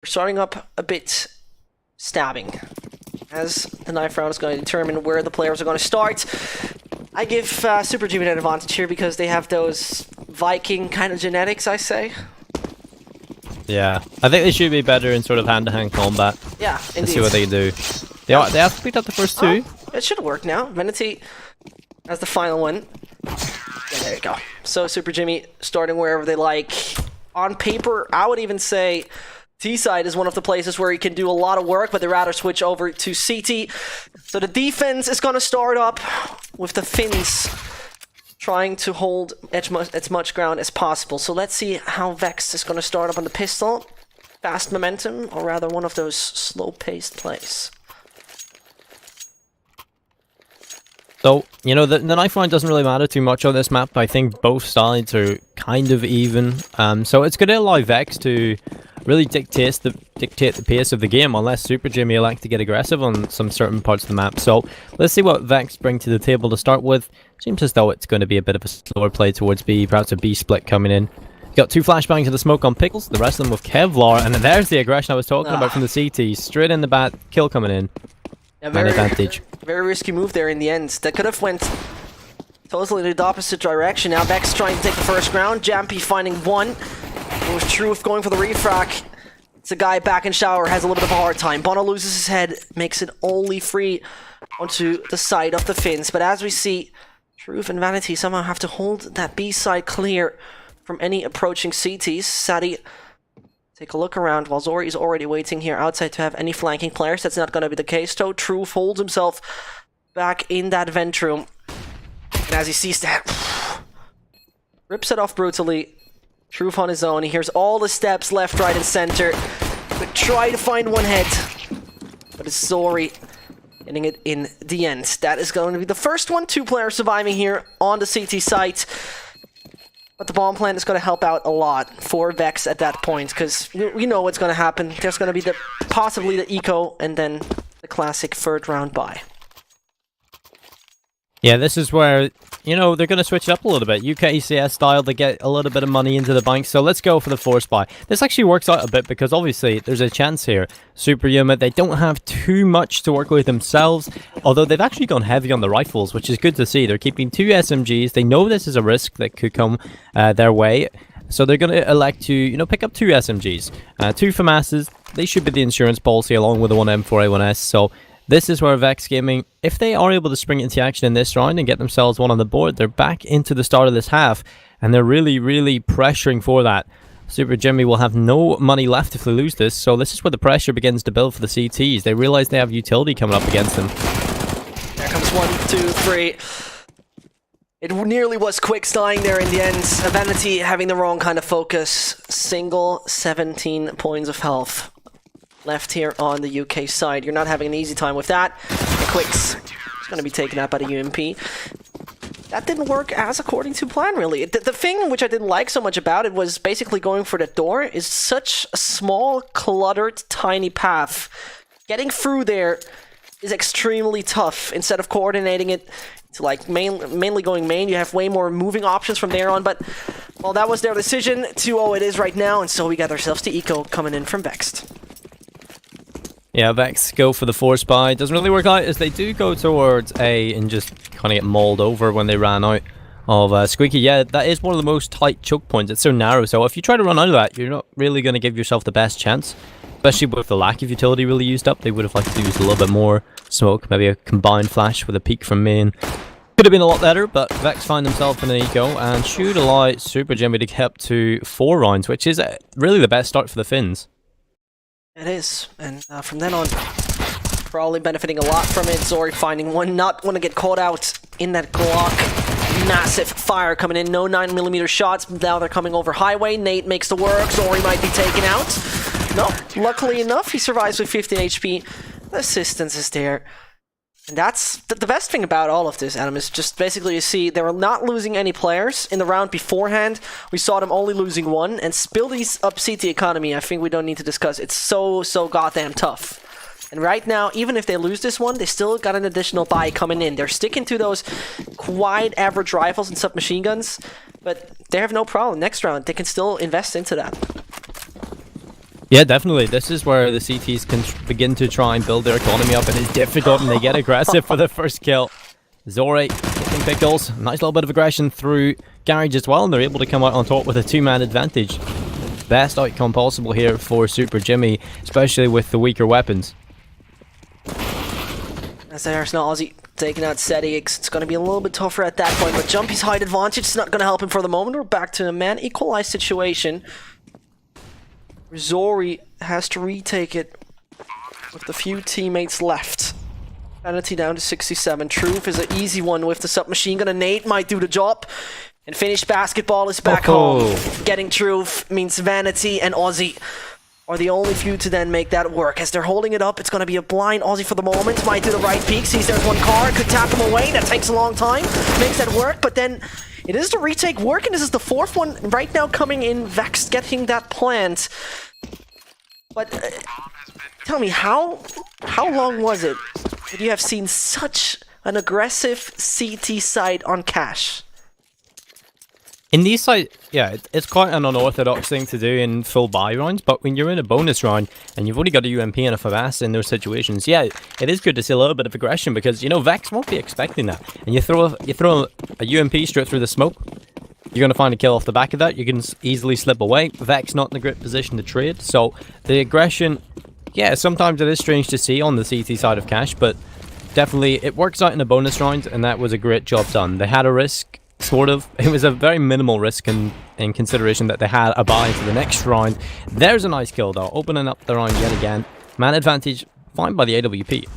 We're starting up a bit stabbing, as the knife round is going to determine where the players are going to start. I give SuperJymy an advantage here because they have those Viking kind of genetics, I say. Yeah, I think they should be better in sort of hand-to-hand combat. Yeah, indeed. Let's see what they can do. They have picked up the first two. Oh, it should work now. Venity as the final one. Yeah, there you go. So SuperJymy starting wherever they like. On paper, I would even say T-side is one of the places where he can do a lot of work, but they rather switch over to CT. So the defense is going to start up with the Finns trying to hold as much ground as possible. So let's see how Vexed is going to start up on the pistol. Fast momentum, or rather one of those slow-paced plays. So, you know, the knife round doesn't really matter too much on this map. I think both sides are kind of even. So it's going to allow Vex to really dictate the pace of the game, unless SuperJymy elect to get aggressive on some certain parts of the map. So let's see what Vex bring to the table to start with. Seems as though it's going to be a bit of a slower play towards B, perhaps a B split coming in. Got two flashbangs of the smoke on Pickles, the rest of them with Kevlar, and then there's the aggression I was talking about from the CT. Straight in the bat, kill coming in. Yeah, an advantage. Very risky move there in the end. That could have went totally in the opposite direction. Now Vex trying to take the first round. Jampy finding one. It was Truth going for the refrac. It's a guy back in shower, has a little bit of a hard time. Bono loses his head, makes it only free onto the side of the Finns. But as we see, Truth and Vanity somehow have to hold that B side clear from any approaching CTs. Sadi, take a look around while Zori is already waiting here outside to have any flanking players. That's not going to be the case, though. Truth holds himself back in that vent room. And as he sees that, rips it off brutally. Truth on his own. He hears all the steps left, right, and center. But try to find one head. But it's Zori getting it in the end. That is going to be the first one. 2 players surviving here on the CT site. But the bomb plant is going to help out a lot for Vex at that point, because we know what's going to happen. There's going to be possibly the eco, and then the classic third round bye. Yeah, this is where, you know, they're going to switch it up a little bit. UKCS style to get a little bit of money into the bank. So let's go for the force buy. This actually works out a bit because obviously there's a chance here. SuperJymy, they don't have too much to work with themselves, although they've actually gone heavy on the rifles, which is good to see. They're keeping 2 SMGs. They know this is a risk that could come their way. So they're going to elect to, you know, pick up 2 SMGs. 2 FAMASs. They should be the insurance policy along with the 1 M4A1S. So this is where Vex Gaming, if they are able to spring into action in this round and get themselves one on the board, they're back into the start of this half, and they're really, really pressuring for that. SuperJymy will have no money left if they lose this, so this is where the pressure begins to build for the CTs. They realize they have utility coming up against them. There comes 1, 2, 3. It nearly was Quicks dying there in the end. Vanity having the wrong kind of focus. Single 17 points of health left here on the UK side. You're not having an easy time with that. And Quicks is going to be taken out by the UMP. That didn't work as according to plan, really. The thing which I didn't like so much about it was basically going for the door is such a small, cluttered, tiny path. Getting through there is extremely tough. Instead of coordinating it to like mainly going main, you have way more moving options from there on. But, well, that was their decision. 2-0 it is right now, and so we got ourselves to eco coming in from Vexed. Yeah, Vex go for the force buy. Doesn't really work out as they do go towards A and just kind of get mauled over when they ran out of Squeaky. Yeah, that is one of the most tight choke points. It's so narrow, so if you try to run out of that, you're not really going to give yourself the best chance. Especially with the lack of utility really used up. They would have liked to use a little bit more smoke, maybe a combined flash with a peek from main. Could have been a lot better, but Vex find themselves in an eco and should allow SuperJymy to get up to 4 rounds, which is really the best start for the Finns. It is, and from then on, probably benefiting a lot from it. Zori finding one, not want to get caught out in that Glock. Massive fire coming in, no 9mm shots. Now they're coming over highway. Nate makes the work. Zori might be taken out. No, luckily enough, he survives with 15 HP. The assistance is there. And that's the best thing about all of this, Adam, is just basically you see they were not losing any players in the round beforehand. We saw them only losing 1, and Spildy's up CT economy, I think we don't need to discuss. It's so goddamn tough. And right now, even if they lose this one, they still got an additional buy coming in. They're sticking to those quite average rifles and submachine guns, but they have no problem. Next round, they can still invest into that. Yeah, definitely. This is where the CTs can begin to try and build their economy up, and it's difficult, and they get aggressive for the first kill. Zore hitting Pickles. Nice little bit of aggression through Garage as well, and they're able to come out on top with a 2-man advantage. Best outcome possible here for SuperJymy, especially with the weaker weapons. As there's now Aussie taking out SETIX. It's going to be a little bit tougher at that point, but Jumpy's height advantage is not going to help him for the moment. We're back to a man equalized situation. Zori has to retake it with the few teammates left. Vanity down to 67. Truth is an easy one with the submachine gun. A nade might do the job. And finished basketball is back home. Getting Truth means Vanity and Aussie are the only few to then make that work. As they're holding it up, it's going to be a blind Aussie for the moment. Might do the right peek. Sees there's one car. Could tap him away. That takes a long time. Makes that work, but then it is the retake work, and this is the fourth one right now coming in. Vexed getting that plant. But tell me, how long was it that you have seen such an aggressive CT side on cash? In these sites, yeah, it's quite an unorthodox thing to do in full buy rounds, but when you're in a bonus round and you've only got a UMP and a FAVAS in those situations, yeah, it is good to see a little bit of aggression because, you know, Vex won't be expecting that. And you throw a UMP straight through the smoke, you're going to find a kill off the back of that. You can easily slip away. Vex not in a great position to trade, so the aggression, yeah, sometimes it is strange to see on the CT side of cash, but definitely it works out in a bonus round, and that was a great job done. They had a risk. Sort of. It was a very minimal risk in consideration that they had a buy into the next round. There's a nice kill though, opening up the round yet again. Man advantage, fine by the AWP.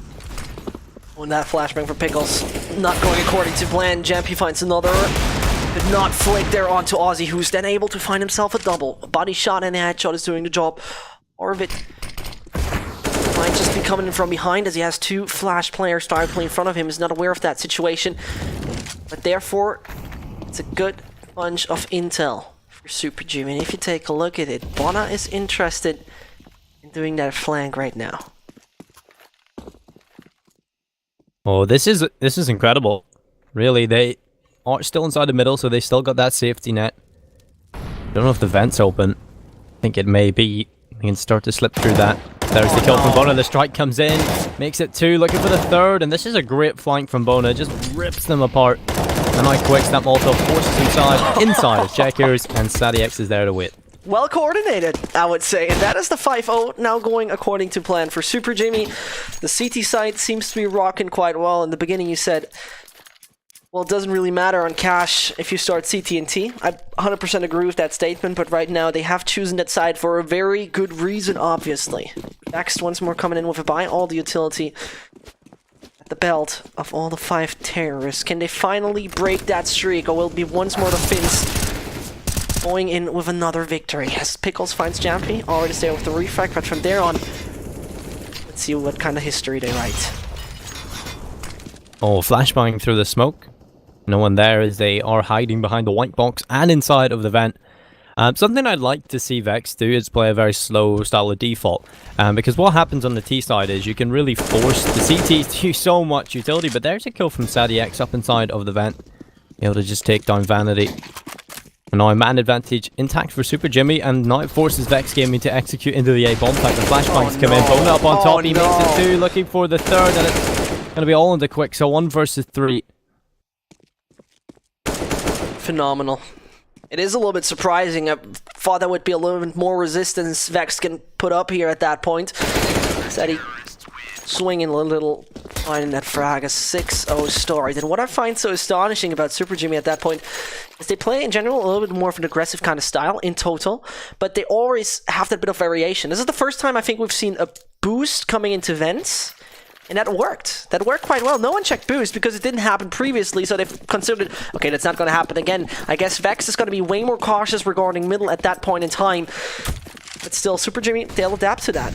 When that flashbang for Pickles not going according to plan, Jampy finds another. But not flick there onto Aussie, who's then able to find himself a double. A body shot and a headshot is doing the job. Orbit might just be coming in from behind as he has two flash players directly in front of him. He's not aware of that situation. But therefore, it's a good bunch of intel for SuperJymy. And if you take a look at it, Bona is interested in doing that flank right now. Oh, this is incredible. Really, they are still inside the middle, so they still got that safety net. Don't know if the vent's open. I think it may be. You can start to slip through that. There's the kill from Bona. The strike comes in, makes it 2, looking for the third, and this is a great flank from Bona. Just rips them apart. And I quicks that Molotov, forces inside of Checkers, and SadiX is there to wait. Well coordinated, I would say, and that is the 5-0 now going according to plan for SuperJymy. The CT side seems to be rocking quite well. In the beginning you said, well, it doesn't really matter on cash if you start CT and T. I 100% agree with that statement, but right now they have chosen that side for a very good reason, obviously. Next, once more coming in with a buy, all the utility at the belt of all the 5 terrorists. Can they finally break that streak, or will it be once more the Finns going in with another victory? As Pickles finds Jampy, already there with the refract, but from there on, let's see what kind of history they write. Oh, flashbang through the smoke. No one there as they are hiding behind the white box and inside of the vent. Something I'd like to see Vex do is play a very slow style of default. Because what happens on the T side is you can really force the CTs to use so much utility. But there's a kill from SadiX up inside of the vent. Able to just take down Vanity. And now man advantage intact for SuperJymy, and now it forces Vex Gaming to execute into the A bomb type. The flashbangs come in, Bona up on top, he makes it 2, looking for the third, and it's going to be all into quick, so 1 versus 3. Phenomenal. It is a little bit surprising. I thought there would be a little bit more resistance Vex can put up here at that point. Said he swinging a little finding that frag, a 6-0 start. And what I find so astonishing about SuperJymy at that point is they play in general a little bit more of an aggressive kind of style in total, but they always have that bit of variation. This is the first time I think we've seen a boost coming into vents. And that worked. That worked quite well. No one checked boost because it didn't happen previously, so they've considered, okay, that's not going to happen again. I guess Vex is going to be way more cautious regarding middle at that point in time. But still, SuperJymy, they'll adapt to that.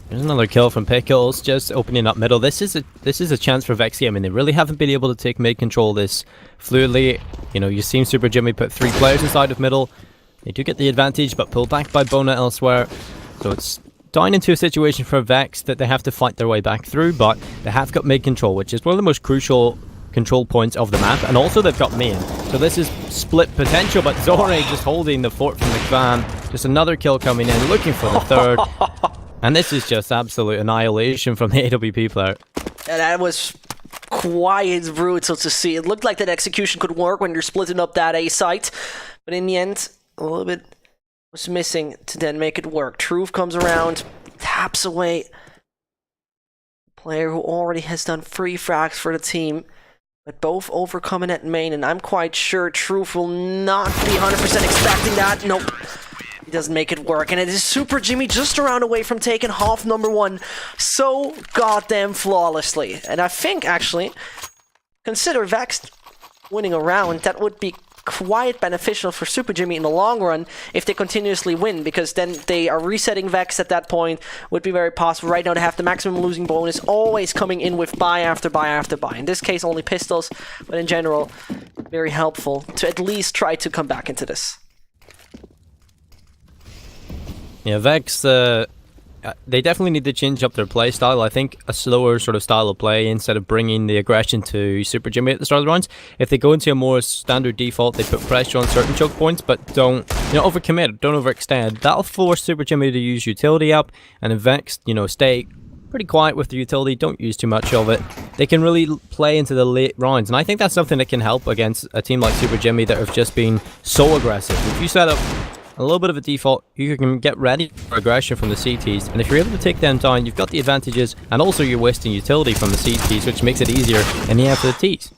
There's another kill from Pickles, just opening up middle. This is a chance for Vexed. I mean, they really haven't been able to take mid control this fluidly. You know, you've seen SuperJymy put 3 players inside of middle. They do get the advantage, but pulled back by Bona elsewhere. So it's down into a situation for Vex that they have to fight their way back through, but they have got mid control, which is one of the most crucial control points of the map, and also they've got main. So this is split potential, but Zore just holding the fort from the Van. Just another kill coming in, looking for the third. And this is just absolute annihilation from the AWP player. Yeah, that was quite brutal to see. It looked like that execution could work when you're splitting up that A site. But in the end, a little bit was missing to then make it work. Truth comes around, taps away. Player who already has done 3 frags for the team. But both overcoming at main, and I'm quite sure Truth will not be 100% expecting that. Nope. He doesn't make it work, and it is SuperJymy just around away from taking half number 1 so goddamn flawlessly. And I think, actually, consider Vexed winning a round, that would be quite beneficial for SuperJymy in the long run if they continuously win, because then they are resetting Vex at that point. Would be very possible. Right now they have the maximum losing bonus always coming in with buy after buy after buy. In this case only pistols, but in general very helpful to at least try to come back into this. Yeah, Vex, they definitely need to change up their play style. I think a slower sort of style of play instead of bringing the aggression to SuperJymy at the start of the rounds. If they go into a more standard default, they put pressure on certain choke points, but don't, overcommit, don't overextend. That'll force SuperJymy to use utility up, and then Vex, stay pretty quiet with the utility, don't use too much of it. They can really play into the late rounds, and I think that's something that can help against a team like SuperJymy that have just been so aggressive. If you set up a little bit of a default, you can get ready for aggression from the CTs, and if you're able to take them down, you've got the advantages, and also you're wasting utility from the CTs, which makes it easier in the end for the Ts.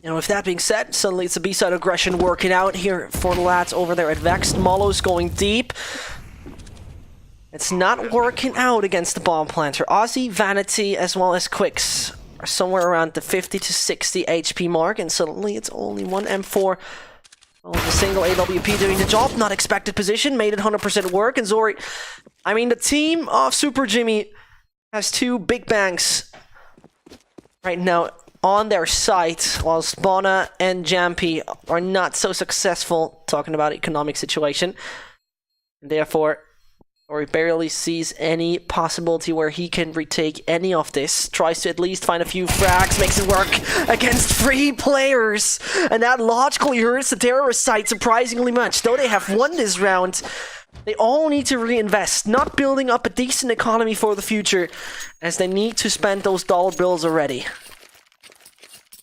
With that being said, suddenly it's a B-side aggression working out here for the lads over there at Vexed. Molo's going deep. It's not working out against the bomb planter. Aussie, Vanity, as well as Quicks are somewhere around the 50 to 60 HP mark, and suddenly it's only one M4. Oh, the single AWP doing the job, not expected position, made it 100% work, and Zori, the team of SuperJymy has 2 big bangs right now on their side, while Spawna and Jampy are not so successful, talking about economic situation, and therefore Zori barely sees any possibility where he can retake any of this. Tries to at least find a few frags, makes it work against 3 players. And that logically hurts the terrorist side surprisingly much. Though they have won this round, they all need to reinvest, not building up a decent economy for the future, as they need to spend those dollar bills already.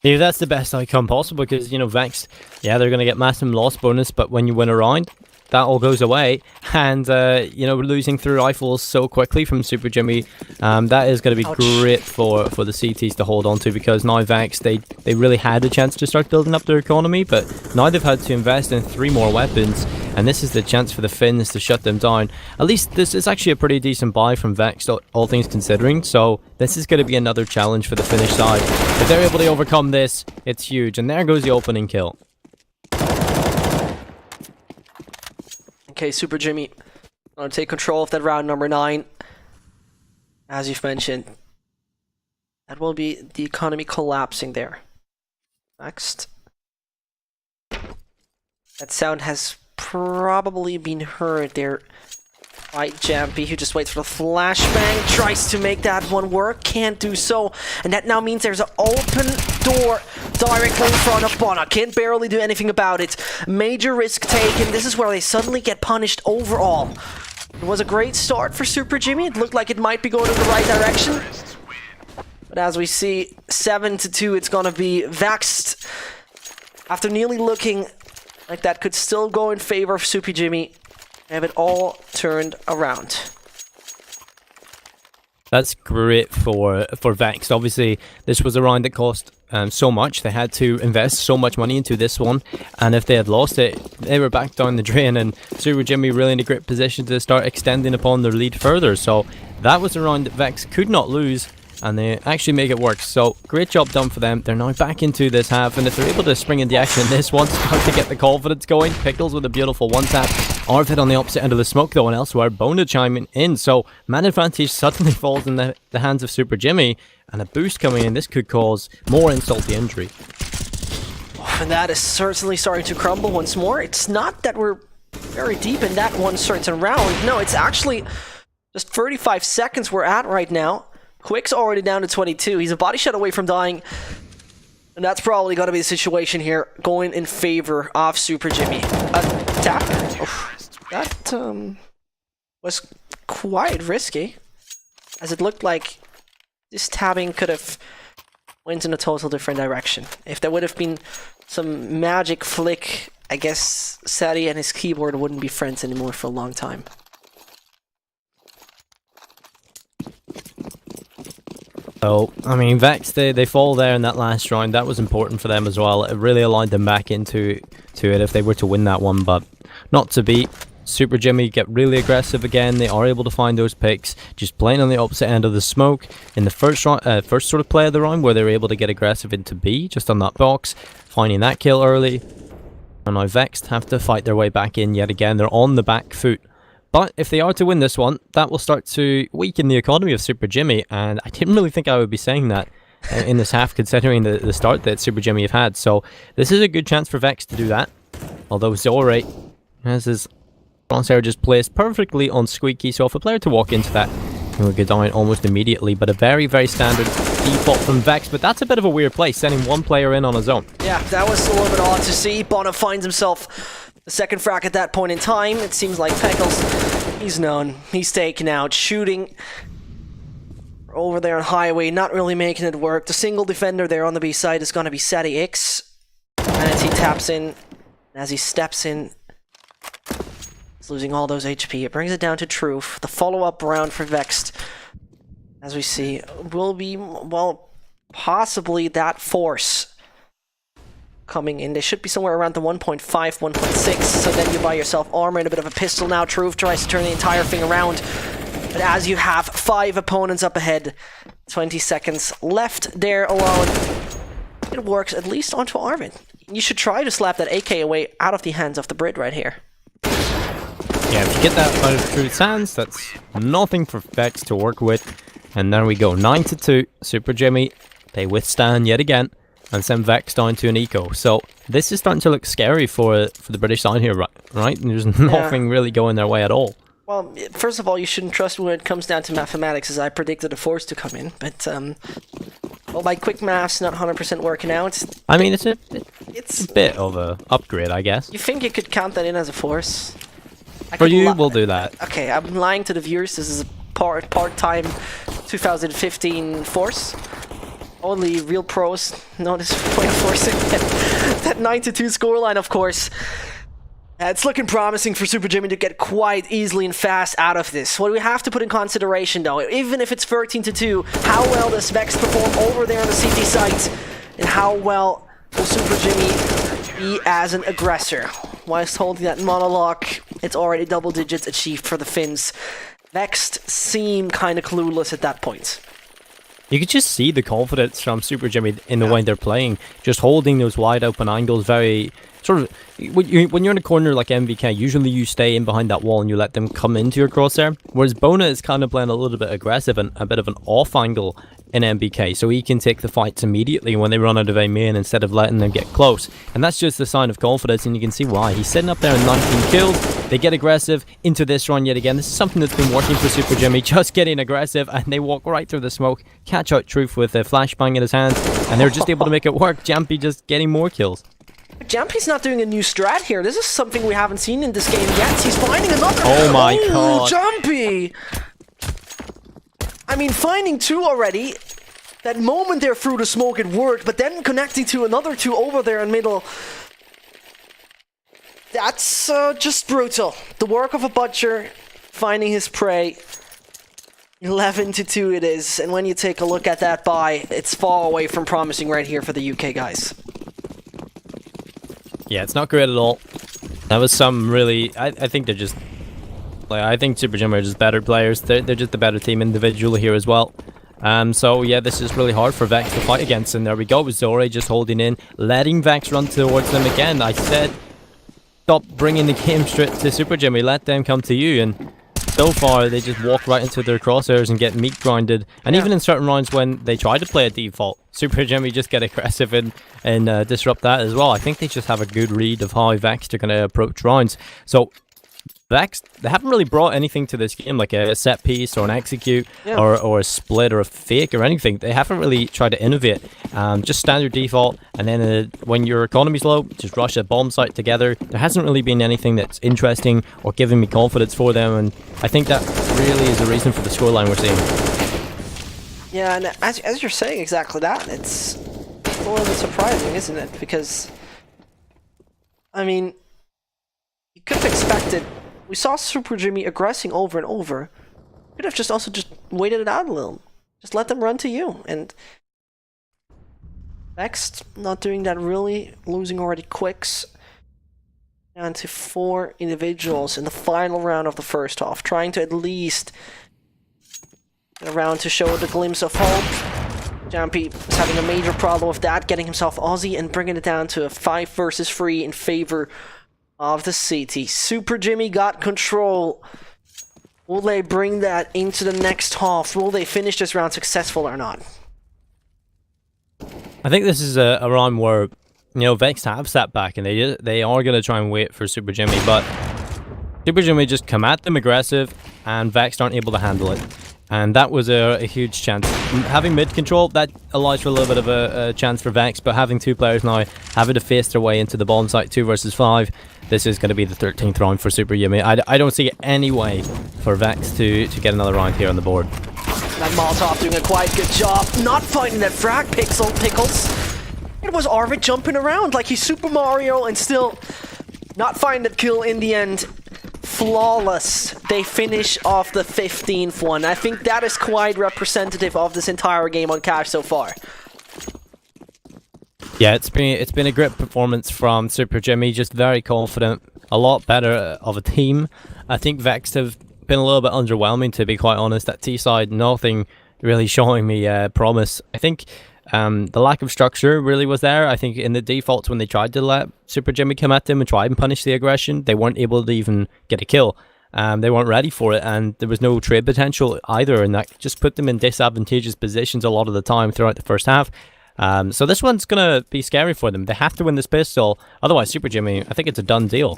Yeah, that's the best outcome possible, because, Vex, yeah, they're going to get maximum loss bonus, but when you win a round, that all goes away, and losing through rifles so quickly from SuperJymy, that is going to be great for the CTs to hold on to, because now Vex, they really had a chance to start building up their economy, but now they've had to invest in 3 more weapons, and this is the chance for the Finns to shut them down. At least this is actually a pretty decent buy from Vex, all things considering, so this is going to be another challenge for the Finnish side. If they're able to overcome this, it's huge, and there goes the opening kill. Okay, SuperJymy want to take control of that round number 9. As you've mentioned, that will be the economy collapsing there. Next. That sound has probably been heard there by Jampy, who just waits for the flashbang, tries to make that one work, can't do so, and that now means there's an open door directly in front of Bona. Can't barely do anything about it. Major risk taken. This is where they suddenly get punished overall. It was a great start for SuperJymy. It looked like it might be going in the right direction, but as we see, 7-2, it's gonna be Vexed. After nearly looking like that could still go in favor of SuperJymy, have it all turned around. That's great for Vexed. Obviously, this was a round that cost so much. They had to invest so much money into this one, and if they had lost it, they were back down the drain, and SuperJymy really in a great position to start extending upon their lead further. So that was a round that Vex could not lose, and they actually make it work. So great job done for them. They're now back into this half, and if they're able to spring into action in this one, start to get the confidence going. Pickles with a beautiful one-tap. Arvid on the opposite end of the smoke though, and elsewhere, Bona chiming in. So man advantage suddenly falls in the hands of SuperJymy, and a boost coming in. This could cause more insult to injury. And that is certainly starting to crumble once more. It's not that we're very deep in that one certain round. No, it's actually just 35 seconds we're at right now. Quick's already down to 22. He's a body shot away from dying. And that's probably going to be the situation here, going in favor of SuperJymy. Tap. That was quite risky, as it looked like this tabbing could have went in a total different direction. If there would have been some magic flick, I guess Sadie and his keyboard wouldn't be friends anymore for a long time. So, I mean, Vexed, they fall there in that last round. That was important for them as well. It really allowed them back into it if they were to win that one, but not to beat. SuperJymy get really aggressive again. They are able to find those picks, just playing on the opposite end of the smoke. In the first sort of play of the round, where they were able to get aggressive into B, just on that box, finding that kill early. And now Vexed have to fight their way back in yet again. They're on the back foot. But if they are to win this one, that will start to weaken the economy of SuperJymy, and I didn't really think I would be saying that in this half, considering the start that SuperJymy have had. So this is a good chance for Vexed to do that. Although Zorre has his crosshair just placed perfectly on Squeaky, so if a player to walk into that, he would go down almost immediately. But a very, very standard default from Vexed, but that's a bit of a weird play, sending one player in on his own. Yeah, that was a little bit odd to see. Bono finds himself the second frack at that point in time. It seems like Peckles, he's known. He's taken out, shooting over there on Highway, not really making it work. The single defender there on the B side is going to be Sadie X. And as he taps in, as he steps in, he's losing all those HP. It brings it down to Truth. The follow-up round for Vexed, as we see, will be, well, possibly that force coming in. They should be somewhere around the 1.5, 1.6, so then you buy yourself armor and a bit of a pistol. Now Truth tries to turn the entire thing around, but as you have 5 opponents up ahead, 20 seconds left there alone, it works at least onto Arvin. You should try to slap that AK away out of the hands of the Brit right here. Yeah, if you get that out of Truth's hands, that's nothing for Vexed to work with. And there we go, 9-2, SuperJymy, they withstand yet again, and send Vexed down to an eco. So this is starting to look scary for the British side here, right? There's nothing really going their way at all. Well, first of all, you shouldn't trust when it comes down to mathematics, as I predicted a force to come in. But, well, by quick maths, not 100% working out. I mean, it's a bit of a upgrade, I guess. You think you could count that in as a force? For you, we'll do that. Okay, I'm lying to the viewers. This is a part-time 2015 force. Only real pros know this point of forcing. That 9-2 scoreline, of course. It's looking promising for SuperJymy to get quite easily and fast out of this. What we have to put in consideration, though, even if it's 13-2, how well does Vexed perform over there on the CT site, and how well will SuperJymy be as an aggressor? Whilst holding that monologue, it's already double digits achieved for the Finns. Vexed seem kind of clueless at that point. You could just see the confidence from SuperJymy in the way they're playing, just holding those wide open angles very sort of. When you're in a corner like MVK, usually you stay in behind that wall and you let them come into your crosshair, whereas Bona is kind of playing a little bit aggressive and a bit of an off angle in MVK, so he can take the fights immediately when they run out of A main instead of letting them get close. And that's just a sign of confidence, and you can see why. He's sitting up there in 19 kills. They get aggressive into this run yet again. This is something that's been working for SuperJymy, just getting aggressive, and they walk right through the smoke, catch out Truth with a flashbang in his hands, and they're just able to make it work. Jampy just getting more kills. Jampy's not doing a new strat here. This is something we haven't seen in this game yet. He's finding another. Oh my god. Jampy! I mean, finding 2 already. That moment there through the smoke, it worked, but then connecting to another 2 over there in middle. That's just brutal. The work of a butcher, finding his prey. 11-2 it is, and when you take a look at that buy, it's far away from promising right here for the UK guys. Yeah, it's not great at all. That was some really. I think they're just. I think SuperJymy are just better players. They're just a better team individually here as well. So yeah, this is really hard for Vex to fight against. And there we go with Zorre just holding in, letting Vex run towards them again. I said, stop bringing the game straight to SuperJymy. Let them come to you. And so far, they just walk right into their crosshairs and get meat grinded. And even in certain rounds when they try to play a default, SuperJymy just get aggressive and disrupt that as well. I think they just have a good read of how Vex are going to approach rounds. So Vexed, they haven't really brought anything to this game, like a set piece or an execute or a split or a fake or anything. They haven't really tried to innovate. Just standard default, and then when your economy's low, just rush a bomb site together. There hasn't really been anything that's interesting or giving me confidence for them, and I think that really is the reason for the scoreline we're seeing. Yeah, and as you're saying exactly that, it's a little bit surprising, isn't it? Because, I mean, you could have expected. We saw SuperJymy aggressing over and over. You could have just waited it out a little. Just let them run to you. And Vexed not doing that really, losing already quicks. Down to 4 individuals in the final round of the first half. Trying to at least get around to show the glimpse of hope. Jampy is having a major problem with that, getting himself Aussie and bringing it down to a 5 versus 3 in favor of the city. SuperJymy got control. Will they bring that into the next half? Will they finish this round successful or not? I think this is a round where, you know, Vexed have sat back and they are going to try and wait for SuperJymy, but SuperJymy just come at them aggressive and Vexed aren't able to handle it. And that was a huge chance. Having mid control, that allows for a little bit of a chance for Vexed, but having 2 players now having to face their way into the bomb site 2 versus 5, this is going to be the 13th round for SuperJymy. I don't see any way for Vexed to get another round here on the board. That Molotov doing a quite good job, not finding that frag Pickles. It was Arvid jumping around like he's Super Mario and still not finding that kill in the end. Flawless. They finish off the 15th one. I think that is quite representative of this entire game on Cash so far. Yeah, it's been a great performance from SuperJymy, just very confident, a lot better of a team. I think Vexed have been a little bit underwhelming, to be quite honest. At T side, nothing really showing me promise. I think the lack of structure really was there. I think in the defaults, when they tried to let SuperJymy come at them and try and punish the aggression, they weren't able to even get a kill. They weren't ready for it, and there was no trade potential either, and that just put them in disadvantageous positions a lot of the time throughout the first half. So this one's going to be scary for them. They have to win this pistol, otherwise SuperJymy, I think it's a done deal.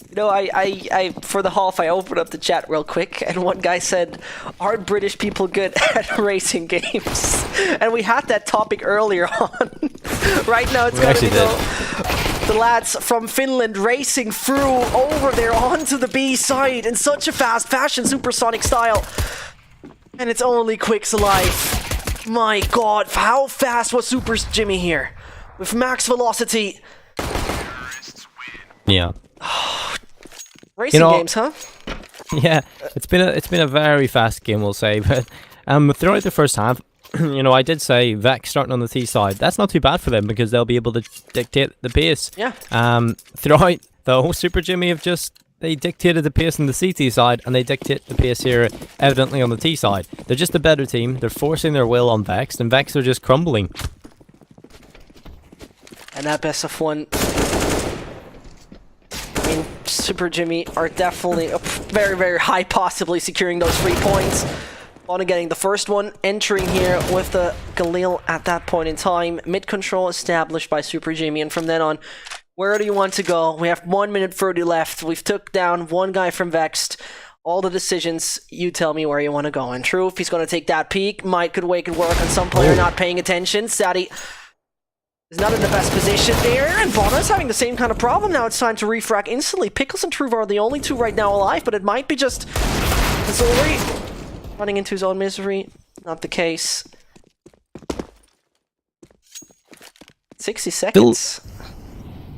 You know, I for the half, I opened up the chat real quick, and one guy said, "Aren't British people good at racing games?" And we had that topic earlier on. Right now, it's going to be the lads from Finland racing through over there onto the B side in such a fast fashion, supersonic style, and it's only Quick's alive. My God, how fast was SuperJymy here with max velocity? Yeah. Racing games, huh? Yeah, it's been a very fast game, we'll say. But throughout the first half, you know, I did say Vex starting on the T side. That's not too bad for them because they'll be able to dictate the pace. Yeah. Throughout though, SuperJymy have they dictated the pace on the CT side, and they dictate the pace here, evidently on the T side. They're just a better team. They're forcing their will on Vexed, and Vexed are just crumbling. And that best of 1. I mean, SuperJymy are definitely very, very high, possibly securing those 3 points. On getting the first one, entering here with the Galil at that point in time. Mid control established by SuperJymy, and from then on, where do you want to go? We have 1 minute 30 left. We've took down 1 guy from Vexed. All the decisions, you tell me where you want to go. In truth, he's going to take that peek. Might could wake it work on some player not paying attention. Sadie is not in the best position there, and Bona's having the same kind of problem. Now it's time to refrac instantly. Pickles and Truve are the only 2 right now alive, but it might be just Missouri running into his own misery. Not the case. 60 seconds.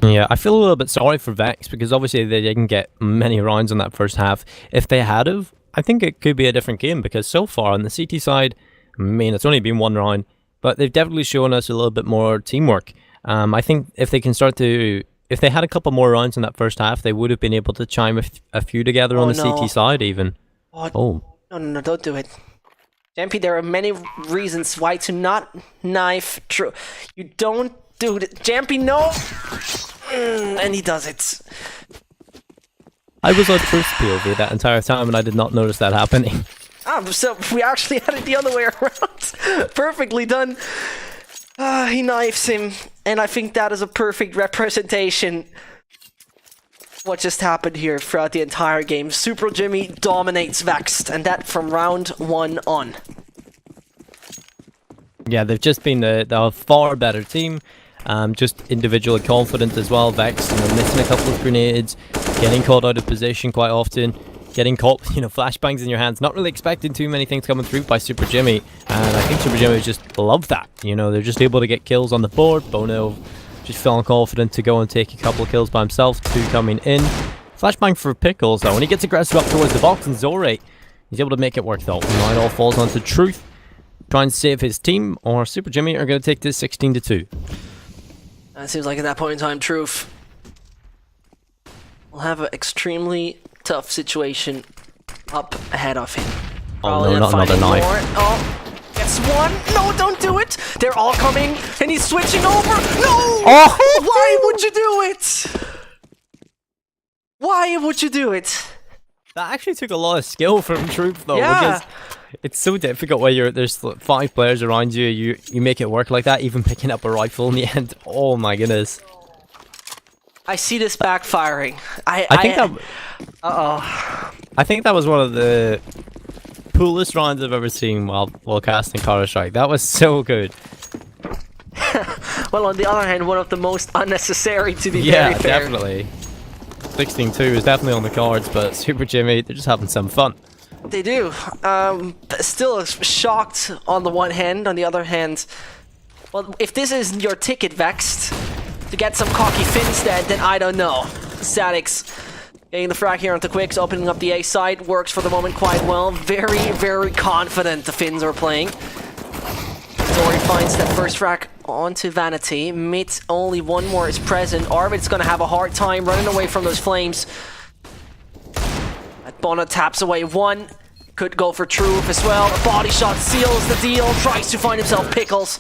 Yeah, I feel a little bit sorry for Vex because obviously they didn't get many rounds in that first half. If they had have, I think it could be a different game because so far on the CT side, I mean, it's only been 1 round, but they've definitely shown us a little bit more teamwork. I think if they can if they had a couple more rounds in that first half, they would have been able to chime a few together on the CT side even. No, don't do it. Jampy, there are many reasons why to not knife True. You don't do it. Jampy, no! And he does it. I was on Truth's POV that entire time and I did not notice that happening. So we actually had it the other way around. Perfectly done. He knifes him, and I think that is a perfect representation what just happened here throughout the entire game. SuperJymy dominates Vexed, and that from round 1 on. Yeah, they've just been the far better team. Just individually confident as well. Vexed, missing a couple of grenades, getting caught out of position quite often, getting caught, flashbangs in your hands. Not really expecting too many things coming through by SuperJymy, and I think SuperJymy just love that. They're just able to get kills on the board. Bono just feeling confident to go and take a couple of kills by himself. 2 coming in. Flashbang for Pickles though. When he gets aggressive up towards the box, and Zorate, he's able to make it work though. Now it all falls onto Truth. Try and save his team, or SuperJymy are going to take this 16-2. It seems like at that point in time, Truth will have an extremely tough situation up ahead of him. Oh no, not another knife. Oh. Gets one. No, don't do it. They're all coming, and he's switching over. No! Oh! Why would you do it? Why would you do it? That actually took a lot of skill from Truth though, Yeah. because it's so difficult when there's 5 players around you. You make it work like that, even picking up a rifle in the end. Oh my goodness. I see this backfiring. I think that. Uh-oh. I think that was one of the coolest rounds I've ever seen while casting Counter-Strike. That was so good. Well, on the other hand, one of the most unnecessary, to be Yeah, very fair. definitely. 16-2 is definitely on the cards, but SuperJymy, they're just having some fun. They do. Still shocked on the one hand. On the other hand, well, if this is your ticket, Vexed, to get some cocky fins then I don't know. Statics getting the frag here onto Quicks, opening up the A side. Works for the moment quite well. Very, very confident the Finns are playing. Dory finds that first frag onto Vanity. Mid, only one more is present. Arvid's gonna have a hard time running away from those flames. Bono taps away one. Could go for Truth as well. A body shot seals the deal. Tries to find himself Pickles.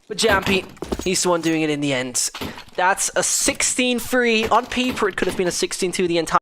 But Jampy, he's the one doing it in the end. That's a 16-3. On paper, it could have been a 16-2 the entire